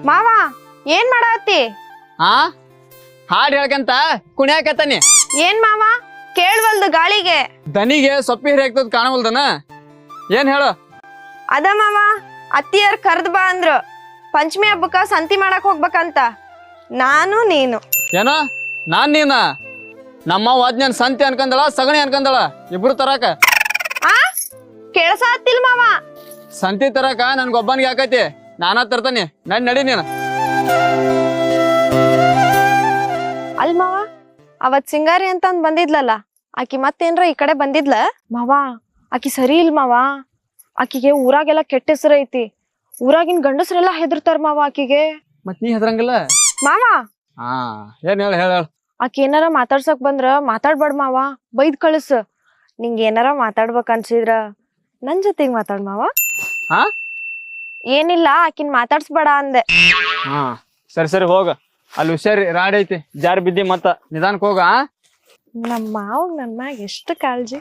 ಮಾವ ಏನ್ ಮಾಡಾತಿ? ಹಾ ಹಾಡ್ ಹೇಳ್ಕಂತ ಕುಣಿಯಾಕತ್ತಾನಿ. ಏನ್ ಮಾವ ಕೇಳ್ವಲ್ದು ಗಾಳಿಗೆ? ದನಿಗೆ ಸೊಪ್ಪಿ ಹಿರಿಯಾಗ್ತದ ಕಾಣವಲ್ದನ. ಏನ್ ಹೇಳು? ಅದ ಮಾವ ಅತ್ತಿಯರ್ ಕರ್ದ್ ಬಾ ಅಂದ್ರು ಪಂಚಮಿ ಹಬ್ಬಕ್ಕ ಸಂತಿ ಮಾಡಕ್ ಹೋಗ್ಬೇಕಂತ. ನಾನು ನೀನು. ಏನ ನಾನ್ ನೀನ? ನಮ್ಮ ವಾದ್ಯನ್ ಸಂತಿ ಅನ್ಕಂದಳ ಸಗಣಿ ಅನ್ಕಂದಳ ಇಬ್ರು ತರಾಕ. ಆ ಕೇಳಸಾತಿಲ್ ಮಾವ. ಸಂತಿ ತರಾಕ ನನ್ಗೊಬ್ಬನಿಗೆ ಹಾಕೈತಿ, ನಾನಾ ತರ್ತಾನಿ. ನಡಿ ನೀನು. ಅಲ್ ಮಾವ ಅವತ್ ಸಿಂಗಾರಿ ಅಂತಂದ್ ಬಂದಿದ್ಲಲ್ಲ ಆಕಿ ಮತ್ತೇನ್ರ ಈ ಕಡೆ ಬಂದಿದ್ಲ? ಮಾವ ಆಕಿ ಸರಿ ಇಲ್ ಮಾವ. ಆಕಿಗೆ ಊರಾಗೆಲ್ಲ ಕೆಟ್ಟ ಹೆಸರು ಐತಿ. ಊರಾಗಿನ್ ಗಂಡಸ್ರೆಲ್ಲಾ ಹೆದರ್ತಾರ ಮಾವ ಆಕಿಗೆ. ಮತ್ ನೀ ಹೆದ್ರಂಗಿಲ್ಲ ಮಾವ? ಹಾ ಏನ್ ಹೇಳ ಆಕಿ ಏನಾರ ಮಾತಾಡ್ಸಕ್ ಬಂದ್ರ ಮಾತಾಡ್ಬೇಡ ಮಾವ, ಬೈದ್ ಕಳಿಸ್. ನಿಂಗ ಏನಾರ ಮಾತಾಡ್ಬೇಕ ಅನ್ಸಿದ್ರ ನನ್ ಜೊತೆಗ್ ಮಾತಾಡ್ ಮಾವ. ಹಾ ಏನಿಲ್ಲ ಆಕಿನ್ ಮಾತಾಡ್ಸ್ಬೇಡ ಅಂದೆ. ಹಾ ಸರಿ ಹೋಗ. ಅಲ್ಲಿ ಹುಷಾರಿ ರಾಡಿ ಐತಿ, ಜಾರಿ ಬಿದ್ದಿ ಮತ್ತ ನಿಧಾನಕ್ ಹೋಗ. ನಮ್ಮ ಮಾವ ನನ್ ಮ್ಯಾಗ ಎಷ್ಟು ಕಾಳಜಿ.